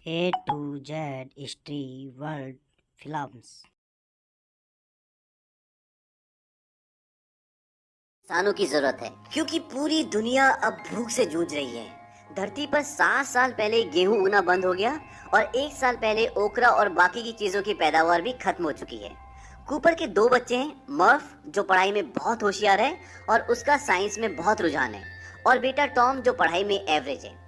A to Z history world films. इंसानों की जरूरत है क्योंकि पूरी दुनिया अब भूख से जूझ रही है। धरती पर 7 साल पहले गेहूं उगना बंद हो गया और 1 साल पहले ओकरा और बाकी की चीजों की पैदावार भी खत्म हो चुकी है। कूपर के 2 बच्चे हैं, मर्फ जो पढ़ाई में बहुत होशियार है और उसका साइंस में बहुत रुझान है, और बेटा टॉम जो पढ़ाई में एवरेज है।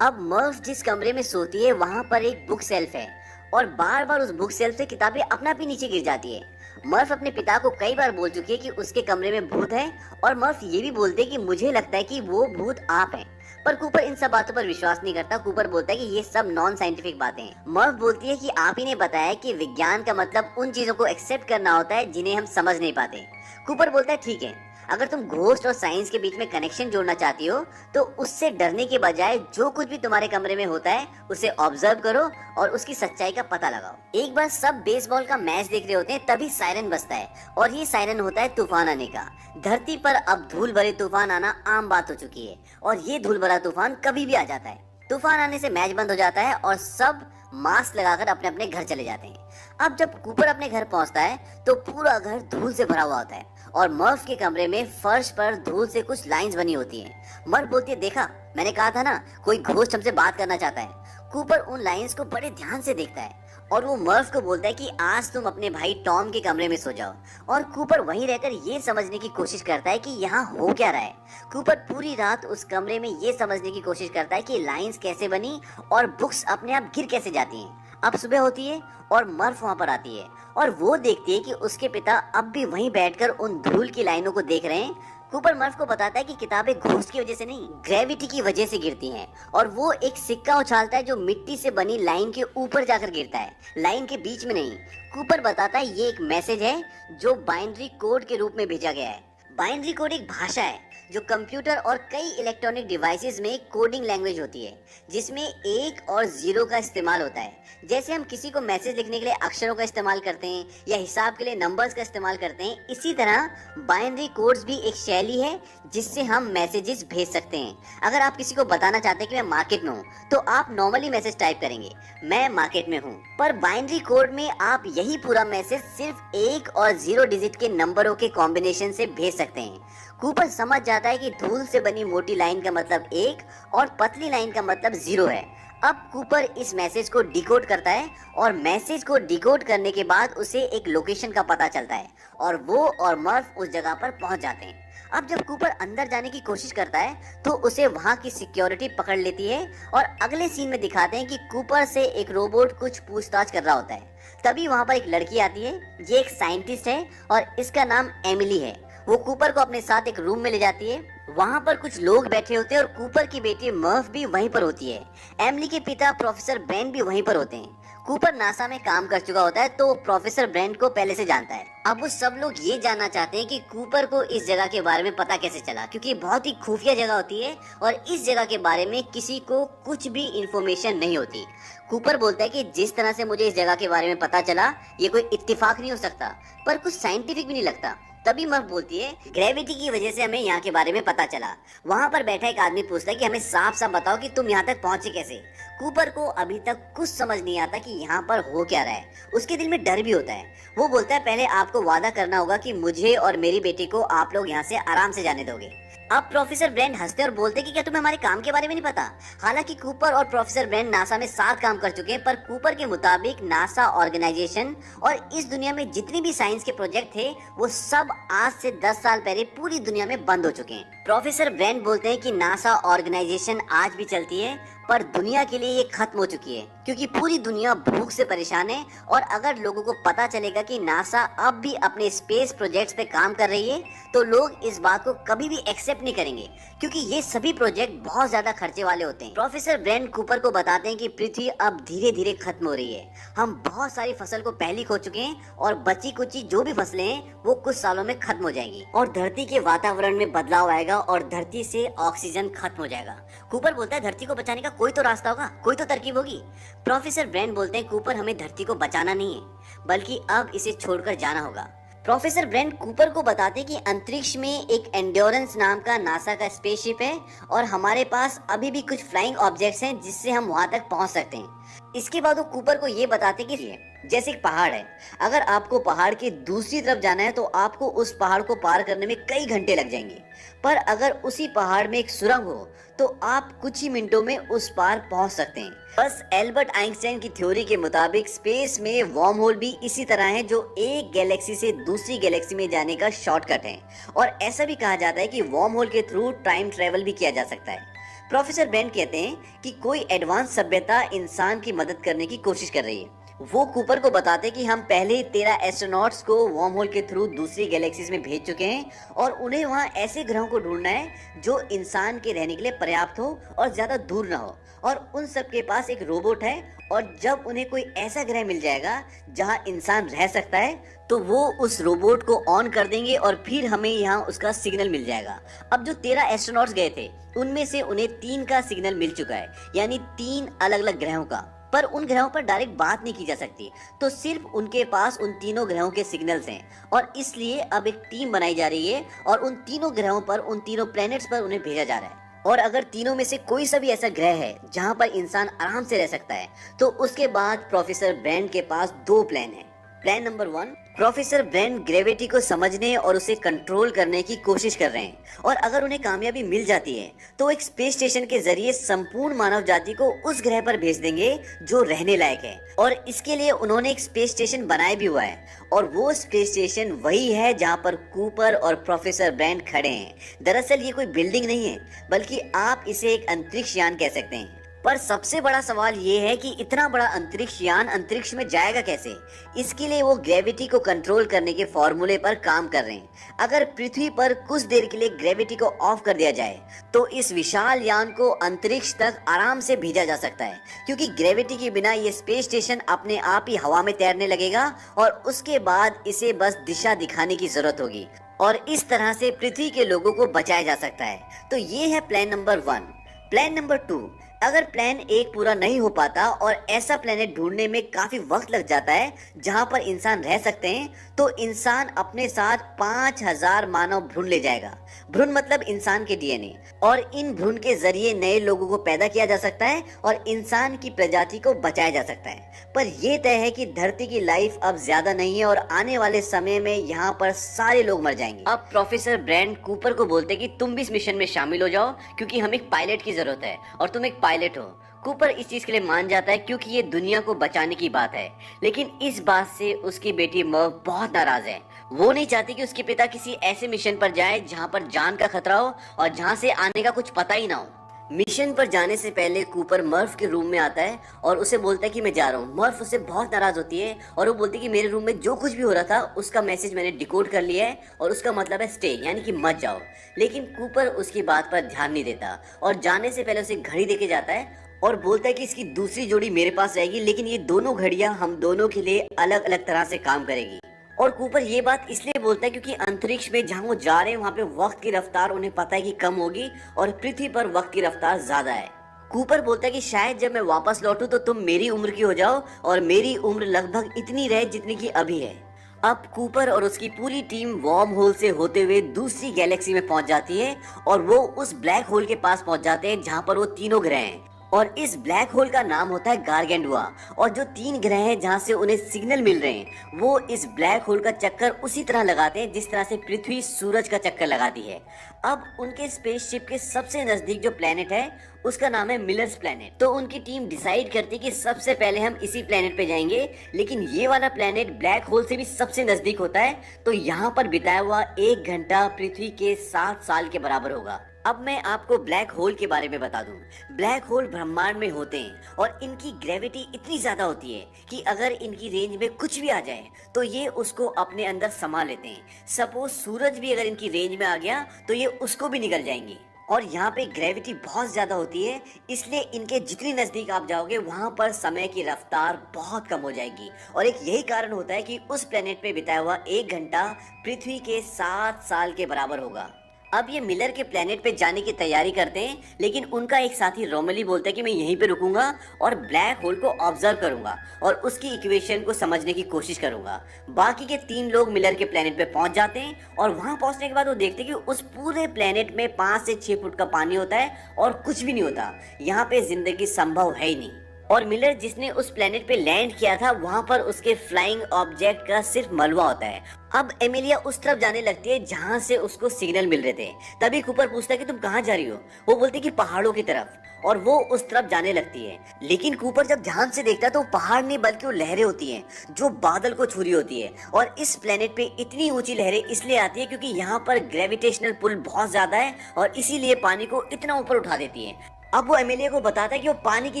अब मर्फ जिस कमरे में सोती है वहां पर एक बुक सेल्फ है और बार बार उस बुक सेल्फ से किताबें अपना भी नीचे गिर जाती है। मर्फ अपने पिता को कई बार बोल चुकी है कि उसके कमरे में भूत है, और मर्फ ये भी बोलते है कि मुझे लगता है कि वो भूत आप हैं। पर कूपर इन सब बातों पर विश्वास नहीं करता। कूपर बोलता है कि ये सब नॉन साइंटिफिक बातें हैं। मर्फ बोलती है कि आप ही ने बताया कि विज्ञान का मतलब उन चीजों को एक्सेप्ट करना होता है जिन्हें हम समझ नहीं पाते। कूपर बोलता है ठीक है, अगर तुम घोस्ट और साइंस के बीच में कनेक्शन जोड़ना चाहती हो तो उससे डरने के बजाय जो कुछ भी तुम्हारे कमरे में होता है उसे ऑब्जर्व करो और उसकी सच्चाई का पता लगाओ। एक बार सब बेसबॉल का मैच देख रहे होते हैं, तभी सायरन बजता है और ये सायरन होता है तूफान आने का। धरती पर अब धूल भरे तूफान आना आम बात हो चुकी है और ये धूल भरा तूफान कभी भी आ जाता है। तूफान आने से मैच बंद हो जाता है और सब मास्क लगाकर अपने अपने घर चले जाते हैं। अब जब कूपर अपने घर पहुंचता है तो पूरा घर धूल से भरा हुआ होता है और मर्फ के कमरे में फर्श पर धूल से कुछ लाइंस बनी होती हैं। मर्फ बोलती है, देखा मैंने कहा था ना, कोई घोस्ट हमसे बात करना चाहता है। कूपर उन लाइंस को बड़े ध्यान से देखता है और वो मर्फ को बोलता है कि आज तुम अपने भाई टॉम के कमरे में सो जाओ। और कूपर वहीं रहकर ये समझने की कोशिश करता है कि यहाँ हो क्या रहा है। कूपर पूरी रात उस कमरे में ये समझने की कोशिश करता है कि लाइंस कैसे बनी और बुक्स अपने आप गिर कैसे जाती हैं। अब सुबह होती है और मर्फ वहां पर आती है और वो देखती है कि उसके पिता अब भी वहीं बैठकर उन धूल की लाइनों को देख रहे हैं। कूपर मर्फ को बताता है कि किताबें घोस्ट की वजह से नहीं, ग्रेविटी की वजह से गिरती हैं, और वो एक सिक्का उछालता है जो मिट्टी से बनी लाइन के ऊपर जाकर गिरता है, लाइन के बीच में नहीं। कूपर बताता है ये एक मैसेज है जो बाइनरी कोड के रूप में भेजा गया है। बाइनरी कोड एक भाषा है जो कंप्यूटर और कई इलेक्ट्रॉनिक डिवाइसेस में कोडिंग लैंग्वेज होती है, जिसमें 1 और 0 का इस्तेमाल होता है। जैसे हम किसी को मैसेज लिखने के लिए अक्षरों का इस्तेमाल करते हैं या हिसाब के लिए नंबर्स का इस्तेमाल करते हैं, इसी तरह बाइनरी कोड्स भी एक शैली है जिससे हम मैसेजेस भेज सकते हैं। अगर आप किसी को बताना चाहते हैं कि मैं मार्केट में हूँ तो आप नॉर्मली मैसेज टाइप करेंगे, मैं मार्केट में हूँ, पर बाइनरी कोड में आप यही पूरा मैसेज सिर्फ 1 और 0 डिजिट के नंबरों के कॉम्बिनेशन से भेज सकते हैं। कूपर समझ जाता है कि धूल से बनी मोटी लाइन का मतलब 1 और पतली लाइन का मतलब 0 है। अब कूपर इस मैसेज को डिकोड करता है और मैसेज को डिकोड करने के बाद उसे एक लोकेशन का पता चलता है और वो और मर्फ उस जगह पर पहुंच जाते हैं। अब जब कूपर अंदर जाने की कोशिश करता है तो उसे वहां की सिक्योरिटी पकड़ लेती है और अगले सीन में दिखाते हैं कि कूपर से एक रोबोट कुछ पूछताछ कर रहा होता है। तभी वहां पर एक लड़की आती है। ये एक साइंटिस्ट है और इसका नाम एमिली है। वो कूपर को अपने साथ एक रूम में ले जाती है। वहाँ पर कुछ लोग बैठे होते हैं और कूपर की बेटी मर्फ भी वहीं पर होती है। एमिली के पिता प्रोफेसर ब्रेंड भी वहीं पर होते हैं। कूपर नासा में काम कर चुका होता है तो प्रोफेसर ब्रेंड को पहले से जानता है। अब वो सब लोग ये जानना चाहते हैं कि कूपर को इस जगह के बारे में पता कैसे चला, क्योंकि बहुत ही खुफिया जगह होती है और इस जगह के बारे में किसी को कुछ भी इंफॉर्मेशन नहीं होती। कूपर बोलता है कि जिस तरह से मुझे इस जगह के बारे में पता चला ये कोई इत्तेफाक नहीं हो सकता, पर कुछ साइंटिफिक भी नहीं लगता। तभी मर्फ बोलती है, ग्रेविटी की वजह से हमें यहाँ के बारे में पता चला। वहाँ पर बैठा एक आदमी पूछता है कि हमें साफ साफ बताओ कि तुम यहाँ तक पहुँचे कैसे। कूपर को अभी तक कुछ समझ नहीं आता कि यहाँ पर हो क्या रहा है। उसके दिल में डर भी होता है। वो बोलता है, पहले आपको वादा करना होगा कि मुझे और मेरी बेटी को आप लोग यहाँ से आराम से जाने दोगे। अब प्रोफेसर ब्रेंड हंसते और बोलते कि क्या तुम्हें हमारे काम के बारे में नहीं पता। हालांकि कूपर और प्रोफेसर ब्रेंड नासा में साथ काम कर चुके हैं, पर कूपर के मुताबिक नासा ऑर्गेनाइजेशन और इस दुनिया में जितने भी साइंस के प्रोजेक्ट थे वो सब आज से 10 साल पहले पूरी दुनिया में बंद हो चुके हैं। प्रोफेसर ब्रेंड बोलते हैं कि नासा ऑर्गेनाइजेशन आज भी चलती है, पर दुनिया के लिए ये खत्म हो चुकी है क्योंकि पूरी दुनिया भूख से परेशान है। और अगर लोगों को पता चलेगा कि नासा अब भी अपने स्पेस प्रोजेक्ट्स पे काम कर रही है तो लोग इस बात को कभी भी एक्सेप्ट नहीं करेंगे, क्योंकि ये सभी प्रोजेक्ट बहुत ज्यादा खर्चे वाले होते हैं। प्रोफेसर ब्रेंड कूपर को बताते हैं कि पृथ्वी अब धीरे धीरे खत्म हो रही है। हम बहुत सारी फसल को पहले खो चुके हैं और बची कुची जो भी फसलें हैं वो कुछ सालों में खत्म हो जाएंगी और धरती के वातावरण में बदलाव आएगा और धरती से ऑक्सीजन खत्म हो जाएगा। कूपर बोलता है, धरती को बचाने का कोई तो रास्ता होगा, कोई तो तरकीब होगी। प्रोफेसर ब्रेंड बोलते हैं, कूपर हमें धरती को बचाना नहीं है बल्कि अब इसे छोड़कर जाना होगा। प्रोफेसर ब्रेंड कूपर को बताते कि अंतरिक्ष में एक एंड्योरेंस नाम का नासा का स्पेसशिप है और हमारे पास अभी भी कुछ फ्लाइंग ऑब्जेक्ट्स हैं जिससे हम वहां तक पहुंच सकते हैं। इसके बाद वो कूपर को ये बताते कि जैसे एक पहाड़ है, अगर आपको पहाड़ के दूसरी तरफ जाना है तो आपको उस पहाड़ को पार करने में कई घंटे लग जाएंगे, पर अगर उसी पहाड़ में एक सुरंग हो तो आप कुछ ही मिनटों में उस पार पहुंच सकते हैं। बस एल्बर्ट आइंस्टाइन की थ्योरी के मुताबिक स्पेस में वर्म होल भी इसी तरह है, जो एक गैलेक्सी से दूसरी गैलेक्सी में जाने का शॉर्टकट है। और ऐसा भी कहा जाता है कि वर्म होल के थ्रू टाइम ट्रेवल भी किया जा सकता है। प्रोफेसर ब्रेंट कहते हैं कि कोई एडवांस सभ्यता इंसान की मदद करने की कोशिश कर रही है। वो कूपर को बताते कि हम पहले ही 13 एस्ट्रोनॉट्स को वर्म होल के थ्रू दूसरी गैलेक्सीज में भेज चुके हैं और उन्हें वहाँ ऐसे ग्रहों को ढूंढना है जो इंसान के रहने के लिए पर्याप्त हो और ज्यादा दूर न हो, और उन सब के पास एक रोबोट है, और जब उन्हें कोई ऐसा ग्रह मिल जाएगा जहाँ इंसान रह सकता है तो वो उस रोबोट को ऑन कर देंगे और फिर हमें यहाँ उसका सिग्नल मिल जाएगा। अब जो 13 एस्ट्रोनॉट्स गए थे उनमें से उन्हें 3 का सिग्नल मिल चुका है, यानी 3 अलग अलग ग्रहों का, पर उन ग्रहों पर डायरेक्ट बात नहीं की जा सकती, तो सिर्फ उनके पास उन तीनों ग्रहों के सिग्नल्स हैं, और इसलिए अब एक टीम बनाई जा रही है और उन तीनों ग्रहों पर, उन तीनों प्लैनेट्स पर उन्हें भेजा जा रहा है। और अगर तीनों में से कोई सा भी ऐसा ग्रह है जहां पर इंसान आराम से रह सकता है तो उसके बाद प्रोफेसर ब्रेंट के पास 2 प्लान है। Plan number 1, professor Brent gravity को समझने और उसे कंट्रोल करने की कोशिश कर रहे हैं, और अगर उन्हें कामयाबी मिल जाती है तो एक स्पेस स्टेशन के जरिए संपूर्ण मानव जाति को उस ग्रह पर भेज देंगे जो रहने लायक है। और इसके लिए उन्होंने एक स्पेस स्टेशन बनाया भी हुआ है, और वो स्पेस स्टेशन वही है जहां पर कूपर और प्रोफेसर ब्रेंट खड़े हैं। दरअसल ये कोई बिल्डिंग नहीं है, बल्कि आप इसे एक अंतरिक्ष यान कह सकते हैं। पर सबसे बड़ा सवाल ये है कि इतना बड़ा अंतरिक्ष यान अंतरिक्ष में जाएगा कैसे? इसके लिए वो ग्रेविटी को कंट्रोल करने के फॉर्मूले पर काम कर रहे हैं। अगर पृथ्वी पर कुछ देर के लिए ग्रेविटी को ऑफ कर दिया जाए तो इस विशाल यान को अंतरिक्ष तक आराम से भेजा जा सकता है, क्योंकि ग्रेविटी के बिना ये स्पेस स्टेशन अपने आप ही हवा में तैरने लगेगा और उसके बाद इसे बस दिशा दिखाने की जरूरत होगी, और इस तरह से पृथ्वी के लोगों को बचाया जा सकता है। तो ये है प्लान नंबर 1। प्लान नंबर 2, अगर प्लान 1 पूरा नहीं हो पाता और ऐसा प्लेनेट ढूंढने में काफी वक्त लग जाता है जहां पर इंसान रह सकते हैं, तो इंसान अपने साथ 5000 मानव भ्रूण ले जाएगा। भ्रूण मतलब इंसान के डीएनए, और इन भ्रूण के जरिए नए लोगों को पैदा किया जा सकता है और इंसान की प्रजाति को बचाया जा सकता है। पर यह तय है कि धरती की लाइफ अब ज्यादा नहीं है और आने वाले समय में यहाँ पर सारे लोग मर जाएंगे। अब प्रोफेसर ब्रेंट कूपर को बोलते कि तुम भी इस मिशन में शामिल हो जाओ, क्योंकि हमें एक पायलट की जरूरत है और तुम एक पायलट हो। कूपर इस चीज के लिए मान जाता है क्योंकि ये दुनिया को बचाने की बात है, लेकिन इस बात से उसकी बेटी मर्व बहुत नाराज है। वो नहीं चाहती कि उसके पिता किसी ऐसे मिशन पर जाए जहां पर जान का खतरा हो और जहां से आने का कुछ पता ही ना हो। मिशन पर जाने से पहले कूपर मर्फ के रूम में आता है और उसे बोलता है कि मैं जा रहा हूँ। मर्फ उससे बहुत नाराज होती है और वो बोलती है कि मेरे रूम में जो कुछ भी हो रहा था उसका मैसेज मैंने डिकोड कर लिया है और उसका मतलब है स्टे, यानी कि मत जाओ। लेकिन कूपर उसकी बात पर ध्यान नहीं देता और जाने से पहले उसे घड़ी देके जाता है और बोलता है कि इसकी दूसरी जोड़ी मेरे पास रहेगी, लेकिन ये दोनों घड़ियां हम दोनों के लिए अलग अलग तरह से काम करेगी। और कूपर ये बात इसलिए बोलता है क्योंकि अंतरिक्ष में जहां वो जा रहे हैं वहां पे वक्त की रफ्तार उन्हें पता है कि कम होगी और पृथ्वी पर वक्त की रफ्तार ज्यादा है। कूपर बोलता है कि शायद जब मैं वापस लौटूं तो तुम मेरी उम्र की हो जाओ और मेरी उम्र लगभग इतनी रहे जितनी की अभी है। अब कूपर और उसकी पूरी टीम वर्म होल से होते हुए दूसरी गैलेक्सी में पहुंच जाती है और वो उस ब्लैक होल के पास पहुंच जाते हैं जहां पर वो तीनों ग्रह हैं। और इस ब्लैक होल का नाम होता है गारगेंडुआ, और जो 3 ग्रह हैं जहां से उन्हें सिग्नल मिल रहे हैं वो इस ब्लैक होल का चक्कर उसी तरह लगाते हैं जिस तरह से पृथ्वी सूरज का चक्कर लगाती है। अब उनके स्पेसशिप के सबसे नजदीक जो प्लेनेट है उसका नाम है मिलर्स प्लेनेट। तो उनकी टीम डिसाइड करती है कि सबसे पहले हम इसी प्लेनेट पे जाएंगे, लेकिन ये वाला प्लेनेट ब्लैक होल से भी सबसे नजदीक होता है, तो यहाँ पर बिताया हुआ 1 घंटा पृथ्वी के 7 साल के बराबर होगा। अब मैं आपको ब्लैक होल के बारे में बता दूं। ब्लैक होल ब्रह्मांड में होते हैं और इनकी ग्रेविटी इतनी ज्यादा होती है कि अगर इनकी रेंज में कुछ भी आ जाए तो ये उसको अपने अंदर समा लेते हैं। सपोज सूरज भी अगर इनकी रेंज में आ गया तो ये उसको भी निगल जाएंगे। और यहाँ पे ग्रेविटी बहुत ज्यादा होती है, इसलिए इनके जितनी नजदीक आप जाओगे वहां पर समय की रफ्तार बहुत कम हो जाएगी। और एक यही कारण होता है कि उस प्लेनेट पे बिताया हुआ 1 घंटा पृथ्वी के 7 साल के बराबर होगा। अब ये मिलर के प्लेनेट पे जाने की तैयारी करते हैं, लेकिन उनका एक साथी रोमेली बोलता है कि मैं यहीं पे रुकूंगा और ब्लैक होल को ऑब्जर्व करूंगा और उसकी इक्वेशन को समझने की कोशिश करूंगा। बाकी के 3 लोग मिलर के प्लेनेट पे पहुंच जाते हैं और वहां पहुंचने के बाद वो देखते हैं कि उस पूरे प्लेनेट में 5 से 6 फुट का पानी होता है और कुछ भी नहीं होता। यहाँ पे जिंदगी संभव है ही नहीं। और मिलर जिसने उस प्लेनेट पे लैंड किया था वहां पर उसके फ्लाइंग ऑब्जेक्ट का सिर्फ मलबा होता है। अब एमिलिया उस तरफ जाने लगती है जहां से उसको सिग्नल मिल रहे थे। तभी कूपर पूछता है कि तुम कहाँ जा रही हो? वो बोलती कि पहाड़ों की तरफ, और वो उस तरफ जाने लगती है। लेकिन कूपर जब ध्यान से देखता है तो पहाड़ नहीं बल्कि वो लहरें होती हैं जो बादल को छू रही होती है। और इस प्लेनेट पे इतनी ऊंची लहरें इसलिए आती है क्योंकि यहाँ पर ग्रेविटेशनल पुल बहुत ज्यादा है और इसीलिए पानी को इतना ऊपर उठा देती है। अब वो एमिलिया को बताता है कि वो पानी की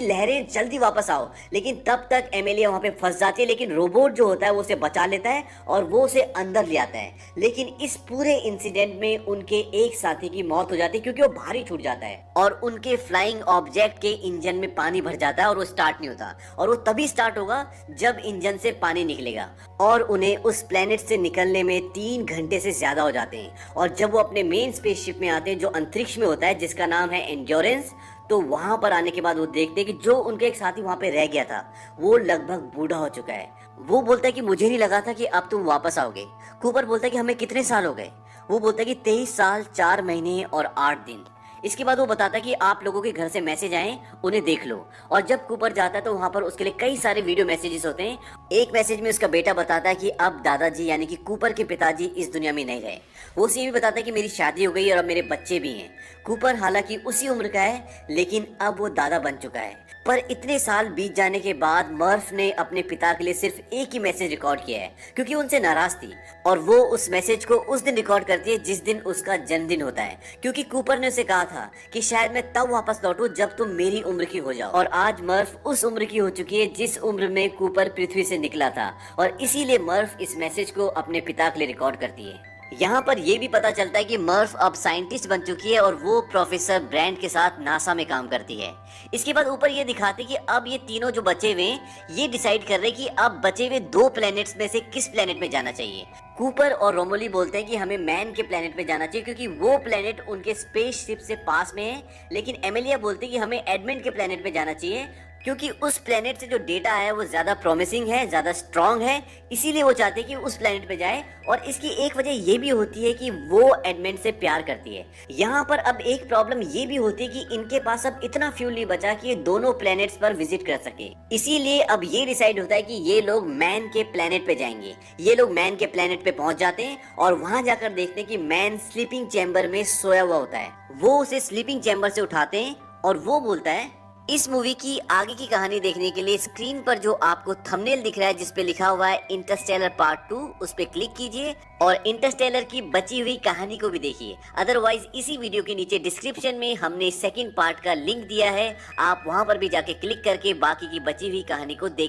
लहरें जल्दी वापस आओ, लेकिन तब तक एमिलिया वहां पे फंस जाती है। लेकिन रोबोट जो होता है वो उसे बचा लेता है और वो उसे अंदर ले आता है। लेकिन इस पूरे इंसिडेंट में उनके एक साथी की मौत हो जाती है क्योंकि वो भारी छूट जाता है और उनके फ्लाइंग ऑब्जेक्ट के इंजन में पानी भर जाता है और वो स्टार्ट नहीं होता। और वो तभी स्टार्ट होगा जब इंजन से पानी निकलेगा और उन्हें उस प्लेनेट से निकलने में 3 घंटे से ज्यादा हो जाते हैं। और जब वो अपने मेन स्पेसशिप में आते हैं जो अंतरिक्ष में होता है जिसका नाम है एंड्योरेंस, तो वहां पर आने के बाद वो देखते हैं कि जो उनके एक साथी वहां पे रह गया था वो लगभग बूढ़ा हो चुका है। वो बोलता है कि मुझे नहीं लगा था कि अब तुम वापस आओगे। कूपर बोलता है कि हमें कितने साल हो गए? वो बोलता है कि 23 साल 4 महीने और 8 दिन। इसके बाद वो बताता है कि आप लोगों के घर से मैसेज आए, उन्हें देख लो। और जब कूपर जाता है तो वहां पर उसके लिए कई सारे वीडियो मैसेजेस होते हैं। एक मैसेज में उसका बेटा बताता है कि अब दादाजी यानी कि कूपर के पिताजी इस दुनिया में नहीं रहे। वो उसे भी बताता है कि मेरी शादी हो गई और अब मेरे बच्चे भी हैं। कूपर हालांकि उसी उम्र का है लेकिन अब वो दादा बन चुका है। पर इतने साल बीत जाने के बाद मर्फ ने अपने पिता के लिए सिर्फ एक ही मैसेज रिकॉर्ड किया है क्योंकि उनसे नाराज थी। और वो उस मैसेज को उस दिन रिकॉर्ड करती है जिस दिन उसका जन्मदिन होता है, क्योंकि कूपर ने उसे कहा था कि शायद मैं तब वापस लौटूं जब तुम मेरी उम्र की हो जाओ। और आज मर्फ उस उम्र की हो चुकी है जिस उम्र में कूपर पृथ्वी से निकला था और इसीलिए मर्फ इस मैसेज को अपने पिता के लिए रिकॉर्ड करती है। यहाँ पर यह भी पता चलता है कि मर्फ अब साइंटिस्ट बन चुकी है और वो प्रोफेसर ब्रांड के साथ नासा में काम करती है। इसके बाद ऊपर ये दिखाते कि अब ये तीनों जो बचे हुए ये डिसाइड कर रहे हैं कि अब बचे हुए 2 प्लैनेट्स में से किस प्लैनेट में जाना चाहिए। कूपर और रोमोली बोलते हैं कि हमें मैन के प्लैनेट में जाना चाहिए क्योंकि वो प्लैनेट उनके स्पेसशिप से पास में है। लेकिन एमिलिया बोलती है कि हमें एडमिन के प्लैनेट में जाना चाहिए क्योंकि उस प्लेनेट से जो डेटा है वो ज्यादा प्रॉमिसिंग है, ज्यादा स्ट्रांग है, इसीलिए वो चाहते हैं कि उस प्लेनेट पे जाए। और इसकी एक वजह ये भी होती है कि वो एडमेंट से प्यार करती है। यहाँ पर अब एक प्रॉब्लम ये भी होती है कि इनके पास अब इतना फ्यूल नहीं बचा कि ये दोनों प्लेनेट्स पर विजिट कर सके। इसीलिए अब ये डिसाइड होता है कि ये लोग मैन के प्लेनेट पे जाएंगे। ये लोग मैन के प्लेनेट पे पहुंच जाते हैं और वहां जाकर देखते हैं कि मैन स्लीपिंग चैम्बर में सोया हुआ होता है। वो उसे स्लीपिंग चैम्बर से उठाते हैं और वो बोलता है, इस मूवी की आगे की कहानी देखने के लिए स्क्रीन पर जो आपको थंबनेल दिख रहा है जिस पे लिखा हुआ है इंटरस्टेलर पार्ट 2, उस पे क्लिक कीजिए और इंटरस्टेलर की बची हुई कहानी को भी देखिए। अदरवाइज इसी वीडियो के नीचे डिस्क्रिप्शन में हमने सेकंड पार्ट का लिंक दिया है, आप वहां पर भी जाके क्लिक करके बाकी की बची हुई कहानी को देख